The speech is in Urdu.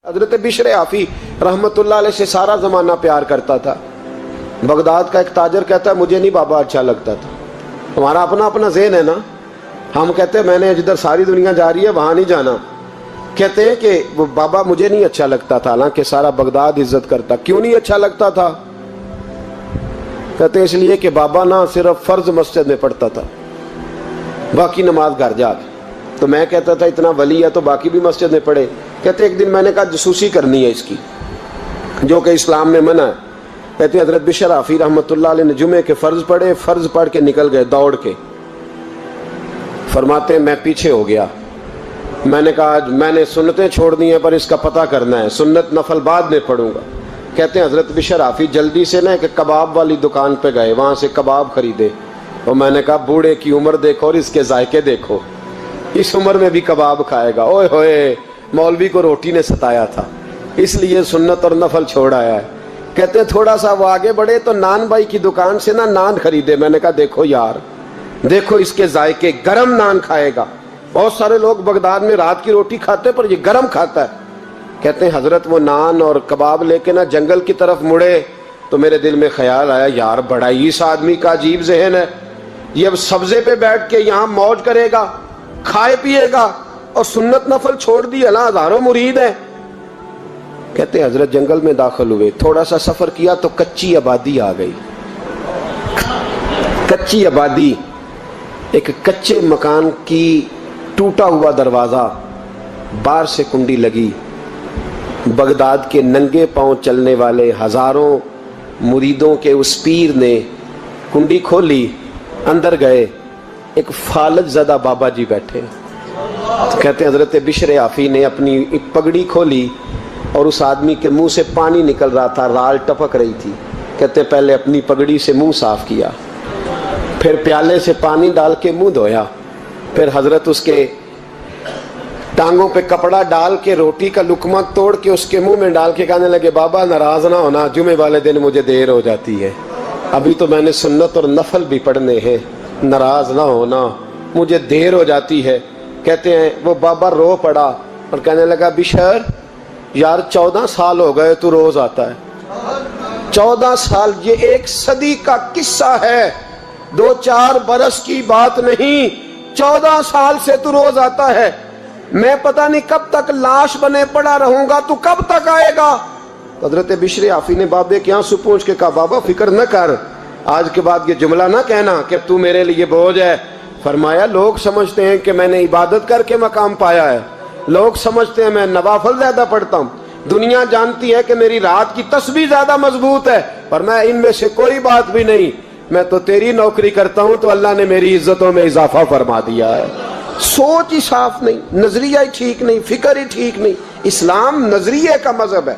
حضرت بشر آفی رحمت اللہ علیہ سے سارا زمانہ پیار کرتا تھا۔ بغداد کا ایک تاجر کہتا ہے مجھے نہیں بابا اچھا لگتا تھا۔ ہمارا اپنا اپنا ذہن ہے نا، ہم کہتے ہیں میں نے جدھر ساری دنیا جا رہی ہے وہاں نہیں جانا، کہتے ہیں کہ وہ بابا مجھے نہیں اچھا لگتا تھا، حالانکہ سارا بغداد عزت کرتا۔ کیوں نہیں اچھا لگتا تھا؟ کہتے ہیں اس لیے کہ بابا نہ صرف فرض مسجد میں پڑھتا تھا، باقی نماز گھر جا کے۔ تو میں کہتا تھا اتنا ولی ہے تو باقی بھی مسجد میں پڑھے۔ کہتے ایک دن میں نے کہا جسوسی کرنی ہے اس کی، جو کہ اسلام میں منع ہے۔ کہتے حضرت بشر آفی رحمت اللہ علیہ نے جمعے کے فرض پڑھے، فرض پڑھ کے نکل گئے دوڑ کے۔ فرماتے ہیں میں پیچھے ہو گیا، میں نے کہا آج میں نے سنتیں چھوڑ دی ہیں پر اس کا پتہ کرنا ہے، سنت نفل بعد میں پڑھوں گا۔ کہتے ہیں حضرت بشر آفی جلدی سے نا کہ کباب والی دکان پہ گئے، وہاں سے کباب خریدے۔ اور میں نے کہا بوڑھے کی عمر دیکھو اور اس کے ذائقے دیکھو، اس عمر میں بھی کباب کھائے گا۔ اوئے ہوئے، مولوی کو روٹی نے ستایا تھا، اس لیے سنت اور نفل چھوڑ آیا ہے۔ کہتے ہیں تھوڑا سا وہ آگے بڑھے تو نان بھائی کی دکان سے نا نان خریدے۔ میں نے کہا دیکھو یار، دیکھو اس کے ذائقے، گرم نان کھائے گا۔ بہت سارے لوگ بغداد میں رات کی روٹی کھاتے پر یہ گرم کھاتا ہے۔ کہتے ہیں حضرت وہ نان اور کباب لے کے نا جنگل کی طرف مڑے تو میرے دل میں خیال آیا یار بڑا ہی اس آدمی کا عجیب ذہن ہے، یہ اب سبزے پہ بیٹھ کے یہاں موج کرے گا، کھائے پیے گا، اور سنت نفل چھوڑ دی، اللہ ہزاروں مرید ہیں۔ کہتے ہیں حضرت جنگل میں داخل ہوئے، تھوڑا سا سفر کیا تو کچی آبادی آ گئی۔ کچی آبادی، ایک کچے مکان کی ٹوٹا ہوا دروازہ، باہر سے کنڈی لگی۔ بغداد کے ننگے پاؤں چلنے والے ہزاروں مریدوں کے اس پیر نے کنڈی کھولی، اندر گئے، ایک فالج زدہ بابا جی بیٹھے۔ کہتے ہیں حضرت بشر آفی نے اپنی پگڑی کھولی اور اس آدمی کے منہ سے پانی نکل رہا تھا، رال ٹپک رہی تھی۔ کہتے ہیں پہلے اپنی پگڑی سے منہ صاف کیا، پھر پیالے سے پانی ڈال کے منہ دھویا، پھر حضرت اس کے ٹانگوں پہ کپڑا ڈال کے روٹی کا لقمہ توڑ کے اس کے منہ میں ڈال کے کہنے لگے بابا ناراض نہ ہونا، جمعے والے دن مجھے دیر ہو جاتی ہے، ابھی تو میں نے سنت اور نفل بھی پڑھنے ہیں، ناراض نہ ہونا، مجھے دیر ہو جاتی ہے۔ کہتے ہیں وہ بابا رو پڑا اور کہنے لگا بشر یار 14 سال ہو گئے تو روز آتا ہے، 14 سال، یہ 1 صدی کا قصہ ہے، 2-4 برس کی بات نہیں، 14 سال سے تو روز آتا ہے، میں پتہ نہیں کب تک لاش بنے پڑا رہوں گا، تو کب تک آئے گا؟ حضرت بشر آفی نے بابے کے آنسو پوچھ کے کہا بابا فکر نہ کر، آج کے بعد یہ جملہ نہ کہنا کہ تو میرے لیے بوجھ ہے۔ فرمایا لوگ سمجھتے ہیں کہ میں نے عبادت کر کے مقام پایا ہے، لوگ سمجھتے ہیں میں نوافل زیادہ پڑھتا ہوں، دنیا جانتی ہے کہ میری رات کی تسبیح زیادہ مضبوط ہے، پر میں ان میں سے کوئی بات بھی نہیں، میں تو تیری نوکری کرتا ہوں تو اللہ نے میری عزتوں میں اضافہ فرما دیا ہے۔ سوچ ہی صاف نہیں، نظریہ ہی ٹھیک نہیں، فکر ہی ٹھیک نہیں۔ اسلام نظریے کا مذہب ہے۔